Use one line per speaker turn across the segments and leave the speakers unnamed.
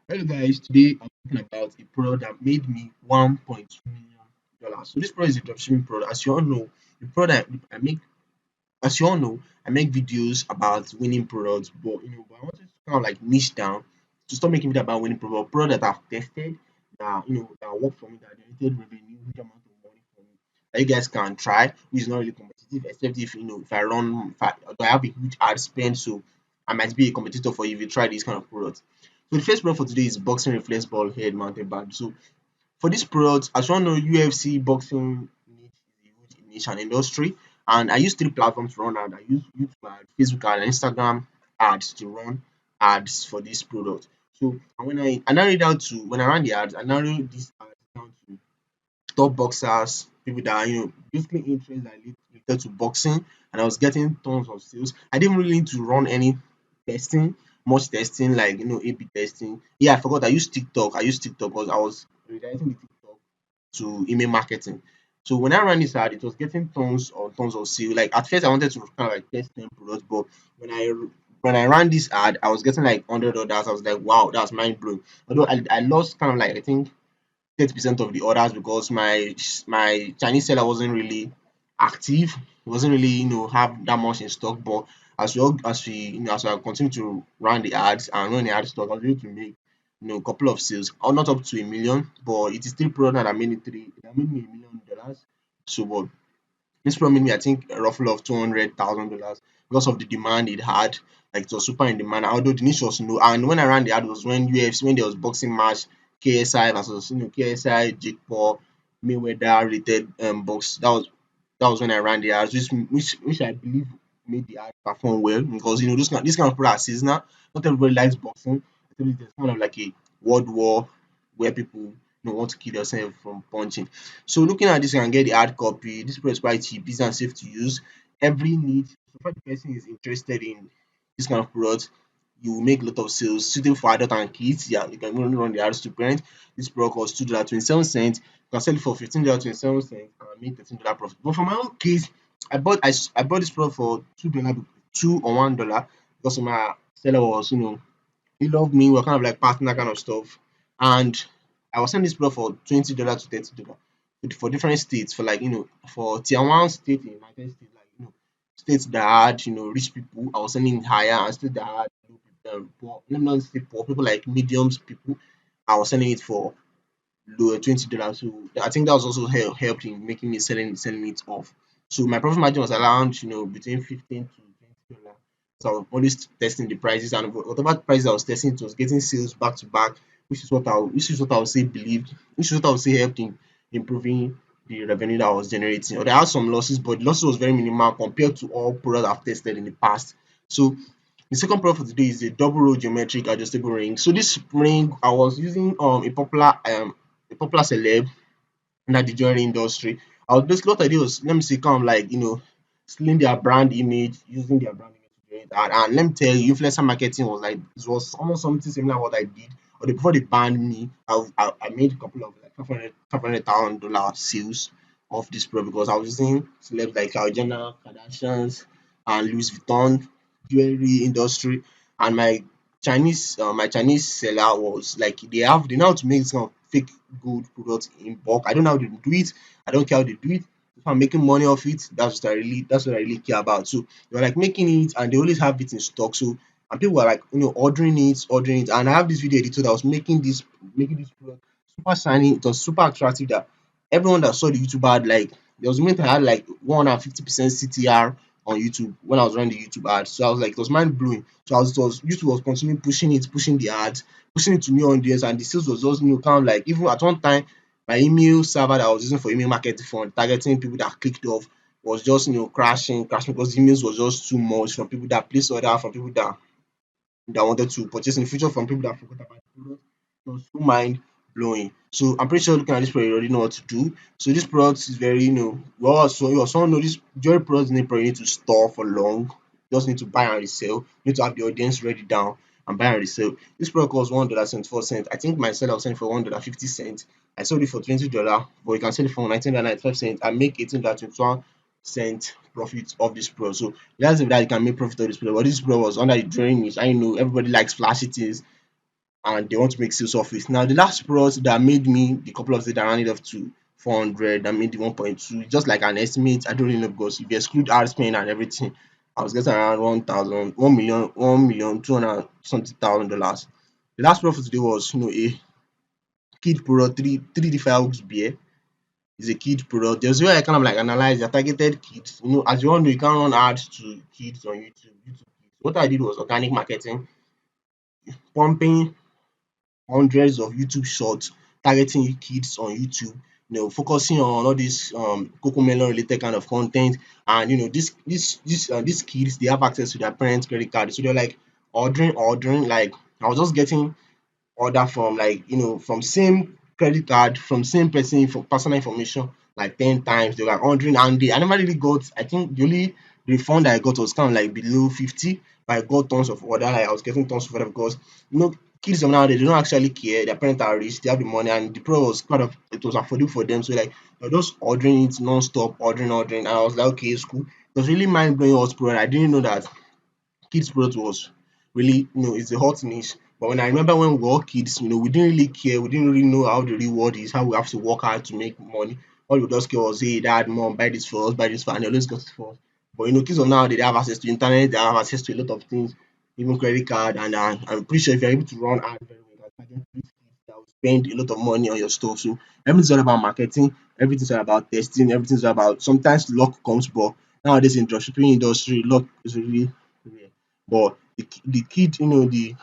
Hello guys, today I'm talking about a product that made me $1.2 million. So this product is a dropshipping product. As you all know, the product I make, as you all know, I make videos about winning products, but I wanted to kind of like niche down to start making videos about winning product that I've tested, that work for me, that generated revenue, huge amount of money for me. That you guys can try, which is not really competitive, except if if I have a huge ad spend, so I might be a competitor for you if you try this kind of product. So the first product for today is boxing reflex ball head mounted band. So for this product, as you all know, UFC boxing niche is a huge niche and industry, and I use three platforms to run ads. I use YouTube ad, Facebook ad, and Instagram ads to run ads for this product. So and when I ran the ads, I narrowed this ad down to top boxers, people that are basically interested that related to boxing, and I was getting tons of sales. I didn't really need to run any testing, much testing like A/B testing. Yeah, I forgot I used TikTok. I used TikTok because I was redirecting the TikTok to email marketing. So when I ran this ad, it was getting tons of sales. Like at first, I wanted to kind of like test 10 products, but when I when I ran this ad, I was getting like $100. I was like, wow, that's mind blowing. Although I lost kind of like I think 30% of the orders because my Chinese seller wasn't really active. He wasn't really have that much in stock. But as I continue to run the ads and run the ad stock, I was able to make a couple of sales. Not up to a million, but it is still product that made me $1 million. So but this product made me I think a roughly of $200,000 because of the demand it had. Like it was super in demand. Although the niche was low, and when I ran the ad was when UFC when there was boxing match KSI versus KSI Jake Paul Mayweather related box. That was when I ran the ads, which I believe made the ad perform well because this kind of product is seasonal. Not everybody likes boxing. I think there's kind of like a world war where people want to kill themselves from punching. So looking at this, you can get the hard copy. This product is quite cheap, easy and safe to use. Every need, so far the person is interested in this kind of product, you will make a lot of sales. Suitable for adult and kids. Yeah, you can only run the ads to parent. This product costs $2.27. You can sell it for $15.27 and make $13 profit. But for my own case, I bought this product for $2, two or $1 because my seller was he loved me. We're kind of like partner kind of stuff. And I was selling this product for $20 to $30 for different states, for like for tier one state in United States, like states that had rich people. I was selling it higher, and states that had poor, let me not say poor people, like mediums people. I was selling it for lower $20. So I think that was also helped in making me selling it off. So my profit margin was around between 15 to $20. So I was always testing the prices, and whatever price I was testing, it was getting sales back to back, which is what I would say believed, which is what I would say helped in improving the revenue that I was generating. Or I had some losses, but the losses was very minimal compared to all products I've tested in the past. So the second product for today is a double row geometric adjustable ring. So this ring I was using a popular celeb in the jewelry industry. I was basically what I did was let me say kind of like stealing their brand image, using their brand image to generate ad. And let me tell you, influencer marketing was like it was almost something similar to what I did. Or before they banned me, I made a couple of like $500,000 sales of this product because I was using celebs like Jenner, Kardashians, and Louis Vuitton jewelry industry. And my Chinese seller was like they know how to make this kind of fake gold products in bulk. I don't know how they do it. I don't care how they do it. If I'm making money off it, that's what I really care about. So they're like making it and they always have it in stock. So and people were like ordering it. And I have this video editor that was making this product super shiny. It was super attractive that everyone that saw the YouTube ad, like there was a moment I had like 150% CTR on YouTube when I was running the YouTube ad. So I was like, it was mind blowing. So YouTube was continuing pushing the ads, pushing it to new audience, and the sales was just kind of like even at one time, my email server that I was using for email marketing for targeting people that clicked off was just crashing because the emails was just too much from people that placed order, from people that wanted to purchase in the future, from people that forgot about the product. It was so mind blowing. So I'm pretty sure looking at this product, you already know what to do. So this product is very, well, so you also know this jewelry product need to store for long. You just need to buy and resell. You need to have the audience ready down and buy and resell. This product costs $1.74. I think my seller was selling for $1.50. I sold it for $20, but you can sell it for $19.95 and make $18.21 profit of this product. So that's if that you can make profit of this product. But this product was under the drawing niche. I know everybody likes flashy things, and they want to make sales of it. Now the last product that made me the couple of days that ran it up to 400, that made the 1.2, just like an estimate. I don't really know because if you exclude ad spend and everything, I was getting around 1,000, 200 something $1,000. The last product for today was a kid product, three different hooks beer. It's a kid product. There's where I kind of like analyze your targeted kids. As you all know, you can run ads to kids on YouTube. What I did was organic marketing, pumping hundreds of YouTube shorts targeting kids on YouTube, focusing on all this Cocomelon related kind of content. And these kids, they have access to their parents' credit card. So they're like ordering. Like I was just getting order from, like, from same credit card, from same person for personal information, like 10 times. They were like ordering, and I never really got, I think the only refund I got was kind of like below 50, but I got tons of order. Like I was getting tons of order because kids of now, they don't actually care. Their parents are rich, they have the money, and the pro was kind of, it was affordable for them. So like they're just ordering it non-stop, ordering. And I was like, okay, it's cool. It was really mind blowing what's pro. I didn't know that kids product was really, it's a hot niche. But when I remember when we were all kids, we didn't really care. We didn't really know how the real world is, how we have to work hard to make money. All we just care was, hey, dad, mom, buy this for us, buy this for us, and they always got it for us. But kids of now, they have access to internet, they have access to a lot of things, even credit card, and I'm pretty sure if you're able to run ads very well, you can target these kids that will spend a lot of money on your stuff. So everything's all about marketing, everything's all about testing, everything's all about, sometimes luck comes, but nowadays in dropshipping industry, luck is really rare. But the kid, the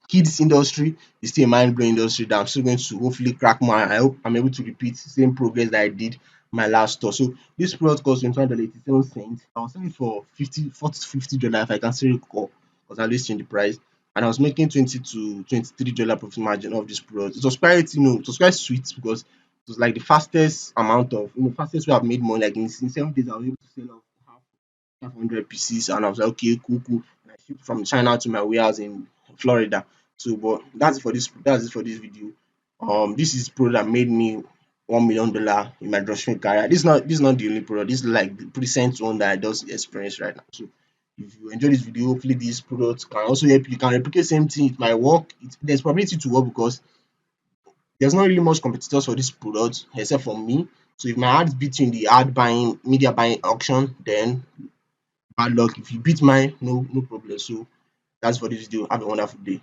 kids industry is still a mind blowing industry that I'm still going to hopefully crack more. I hope I'm able to repeat the same progress that I did my last store. So this product cost $21.87. I was selling it for 40 to $50 if I can still recall, because I always change the price. And I was making $20 to $23 profit margin of this product. It was quite, it was quite sweet because it was like the fastest amount of, fastest way I've made money. Like in 7 days, I was able to sell off half 500 pieces, and I was like, okay, cool, cool. And I shipped from China to my warehouse in Florida. So, but that's it for this video. This is product that made me $1 million in my dropshipping career. This is not the only product. This is like the recent one that I just experienced right now. So if you enjoy this video, hopefully this product can also help you. You can replicate same thing. It might work. There's probability to work because there's not really much competitors for this product except for me. So if my ads beat you in the ad buying, media buying auction, then bad luck. If you beat mine, no problem. So that's for this video. Have a wonderful day.